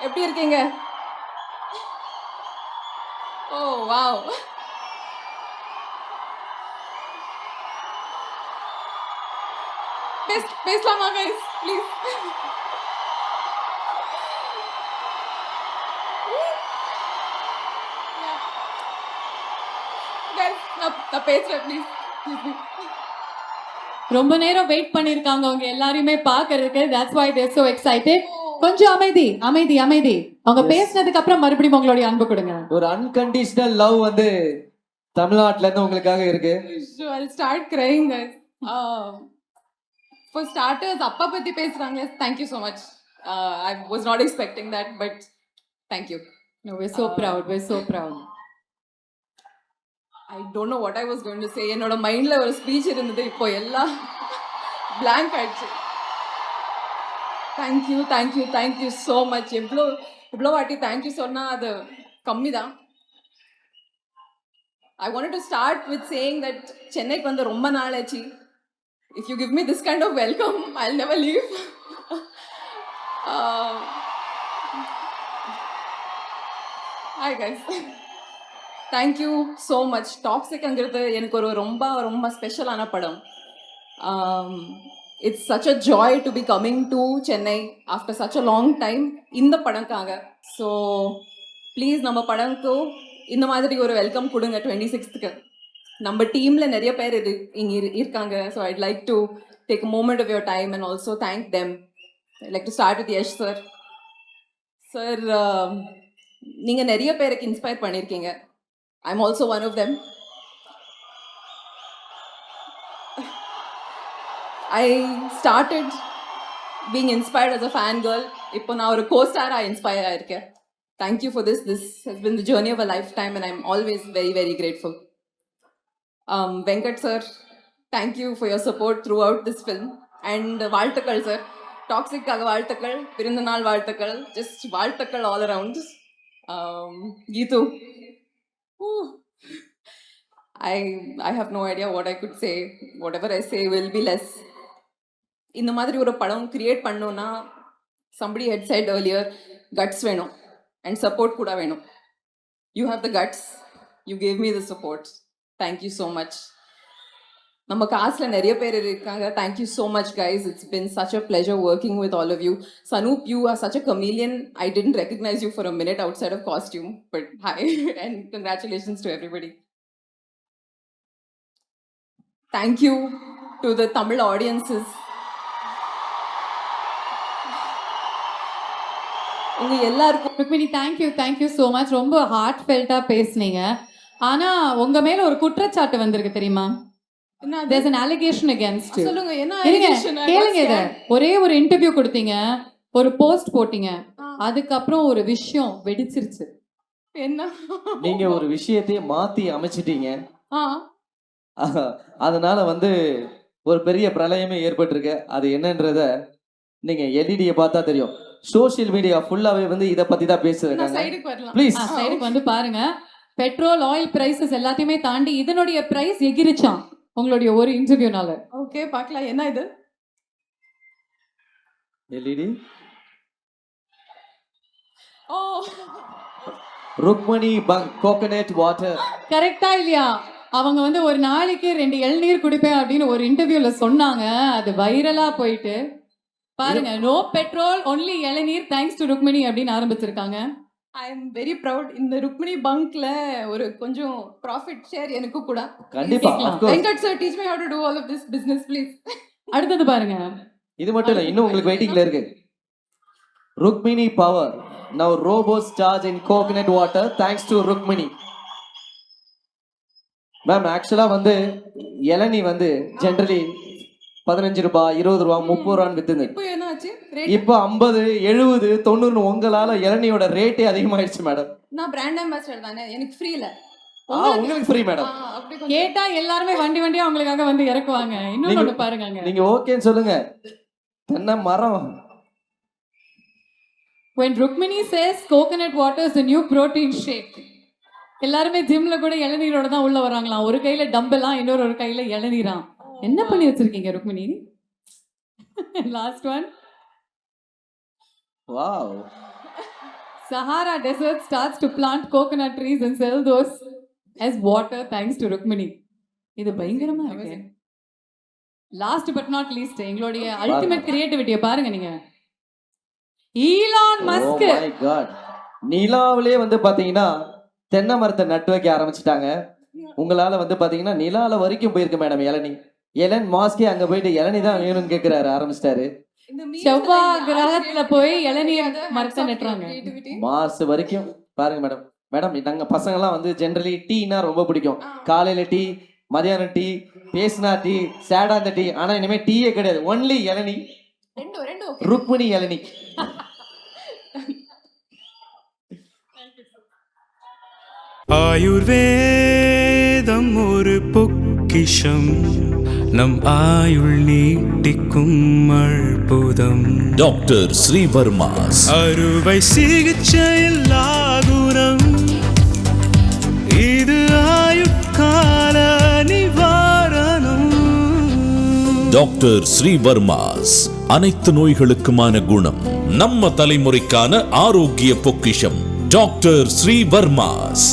எப்படி இருக்கீங்க? ஓ வாவ்! பேசலாமா கைஸ் ப்ளீஸ்? கைஸ் நான் பேசுறேன் ப்ளீஸ். ரொம்ப நேரம் வெயிட் பண்ணிருக்காங்க அவங்க எல்லாரையுமே பாக்குறதுக்கு. that's why they're so excited. கொஞ்சம் அமைதி அமைதி அமைதி. அவங்க பேசினதுக்கு அப்புறம் மறுபடியும் உங்களுடைய அன்பு கொடுங்க. ஒரு அன்கண்டிஷனல் லவ் வந்து தமிழ்நாட்டுல இருந்து உங்களுக்காக இருக்கு. So I'll start crying guys. For starters அப்பா பத்தி பேசுறாங்க. Thank you so much. I was not expecting that but thank you. No, we're so proud. We're so proud. I don't know what I was going to say. என்னோட மைண்ட்ல ஒரு speech இருந்தது, இப்போ எல்லாம் blank ஆயிடுச்சு. Thank you so much. எவ்வளோ வாட்டி thank you சொன்னா அது கம்மி தான். I wanted to start with saying that சென்னைக்கு வந்து ரொம்ப நாள் ஆச்சு. If you give me this kind of welcome, I'll never leave. Hi guys. Thank you so much. Toxic அங்கிறது எனக்கு ஒரு ரொம்ப ரொம்ப ஸ்பெஷலான படம். It's such a joy to be coming to Chennai after such a long time இந்த படம்காக. So please நம்ம படம்க்கு இந்த மாதிரி ஒரு வெல்கம் கொடுங்க 26க்கு. நம்ம டீம்ல நிறைய பேர் இங்க இருக்காங்க. So I'd like to take a moment of your time and also thank them. I'd like to start with Yash sir. Sir, நீங்க நிறைய பேருக்கு இன்ஸ்பயர் பண்ணிருக்கீங்க. I'm also one of them. I started being inspired as a fangirl. இப்போ நான் ஒரு co-star inspire ஆயிருக்கேன். Thank you for this. This has been the journey of a lifetime and I'm always very, very grateful. Venkat sir, thank you for your support throughout this film. And வாழ்த்துக்கள் sir. Toxic காக வாழ்த்துக்கள், பிறந்த நாள் வாழ்த்துக்கள், just வாழ்த்துக்கள் all around. Geetu. I have no idea what I could say. Whatever I say will be less. இந்த மாதிரி ஒரு படம் கிரியேட் பண்ணோம்னா somebody had said earlier guts வேணும் and support கூட வேணும். You have the guts. You gave me the support. Thank you so much. நம்ம காஸ்ட்ல நிறைய பேர் இருக்காங்க. Thank you so much guys. It's been such a pleasure working with all of you. Sanoop, you are such a chameleon. I didn't recognize you for a minute outside of costume, but hi and congratulations to everybody. Thank you to the Tamil audiences. உங்க எல்லாருக்கும் Rukmini thank you so much. ரொம்ப heart ஃபெல்ட்டா பேசுனீங்க. ஆனா உங்க மேல ஒரு குற்றச்சாட்டு வந்திருக்கு தெரியுமா? There's an allegation against you. சொல்லுங்க என்ன allegation? கேளுங்க இத. ஒரே ஒரு இன்டர்வியூ கொடுத்தீங்க, ஒரு போஸ்ட் போட்டீங்க, அதுக்கப்புறம் ஒரு விஷயம் வெடிச்சிருச்சு. என்ன? நீங்க ஒரு விஷயத்தை மாத்தி அமைச்சிட்டீங்க. அதனால வந்து ஒரு பெரிய பிரளயமே ஏற்பட்டிருக்கு. அது என்னன்றத நீங்க எல்இடியை பார்த்தா தெரியும். சோஷியல் மீடியா ஃபுல்லாவே வந்து இத பத்தி தான் பேசுறாங்க. ப்ளீஸ் சைடுக்கு வந்து பாருங்க. பெட்ரோல் ஆயில் பிரைசஸ் எல்லாத்தையுமே தாண்டி இதனுடைய பிரைஸ் எகிரிச்சான் உங்களுடைய ஒரு இன்டர்வியூனால. ஓகே பார்க்கலாம் என்ன இது? எல்இடி. ஓ ருக்மணி கோகனட் வாட்டர். கரெக்ட்டா இல்லையா? அவங்க வந்து ஒரு நாளைக்கு 2 இளநீர் குடிப்பேன் அப்படின்னு ஒரு இன்டர்வியூல சொன்னாங்க. அது வைரலா போயிட்டு பாருங்க. நோ பெட்ரோல் ஒன்லி இளநீர் தேங்க்ஸ் டு ருக்மணி அப்படின்னு ஆரம்பிச்சிருக்காங்க. I am very proud. இந்த ருக்மணி பங்க்ல ஒரு கொஞ்சம் ப்ராஃபிட் ஷேர் எனக்கு கூட. கண்டிப்பா. Venkat sir teach me how to do all of this business please. அடுத்து பாருங்க. இது மட்டும் இல்ல, இன்னும் உங்களுக்கு வெயிட்டிங்ல இருக்கு. Rukmini power. Now robots charge in coconut water thanks to Rukmini. Ma'am ஆக்சுவலா வந்து இளநீ வந்து ஜெனரலி 15 ரூபாய், 20 ரூபாய், 30 ரூபான்னு வித்துது. இப்போ என்னாச்சு? இப்போ 50, 70, 90 உங்களால இளநியோட ரேட்டே அதிகமாயிடுச்சு மேடம். நான் பிராண்ட் அம்பாசிடர் தானே, எனக்கு ஃப்ரீ இல்ல. உங்களுக்கு ஃப்ரீ மேடம். கேட்டா எல்லாரும் வண்டியா அவங்களுக்காக வந்து இறக்குவாங்க. இன்னொன்னு பாருங்க. நீங்க ஓகேன்னு சொல்லுங்க. தென்னை மரம். When Rukmini says coconut water is the new protein shake. எல்லாருமே ஜிம்ல கூட இளநீரோட தான் உள்ள வராங்களாம். ஒரு கையில டம்பெல்லாம், இன்னொரு கையில இளநீராம். என்ன பண்ணி வச்சிருக்கீங்க Rukmini? Last one. Wow. Sahara Desert starts to plant coconut trees and sell those as water thanks to Rukmini. இது பயங்கரமா இருக்கு. லாஸ்ட் பட் நாட் லீஸ்ட் எங்களுடைய அல்டிமேட் கிரியேட்டிவிட்டியை பாருங்க நீங்க. Elon Musk. Oh my God. நிலாவிலே வந்து பாத்தீங்கன்னா தென்னை மரத்தை நட்டு வைக்க ஆரம்பிச்சிட்டாங்க. உங்களால வந்து பாத்தீங்கன்னா நிலால வரைக்கும் போயிருக்கு மேடம் இளநீ. எலன் மாஸ்கே அங்க போயிட்டு இளநீ தான் வேணும்னு கேக்குறாரு ஆரம்பிச்சிட்டாரு. செவ்வாய் கிரகத்துல போய் இளநீர் மரத்தை நட்டுறாங்க. மார்ஸ் வரைக்கும் பாருங்க மேடம். மேடம் நாங்க பசங்க எல்லாம் வந்து ஜெனரலி டீனா ரொம்ப பிடிக்கும். காலையில டீ, மதியானம் டீ, பேசினா டீ, சேடா அந்த டீ. ஆனா இனிமே டீயே கிடையாது, ஒன்லி இளநீ. ருக்மிணி இளநீ. ஆயுர்வேதம் ஒரு பொக்கிஷம், நம் ஆயுள் நீட்டிக்கும் அற்புதம். டாக்டர் ஸ்ரீவர்மாஸ் அறுவை சிகிச்சையில் குணம், இது ஆயுட்கால நிவாரணம். டாக்டர் ஸ்ரீவர்மாஸ் அனைத்து நோய்களுக்குமான குணம், நம்ம தலைமுறைக்கான ஆரோக்கிய பொக்கிஷம். டாக்டர் ஸ்ரீவர்மாஸ்.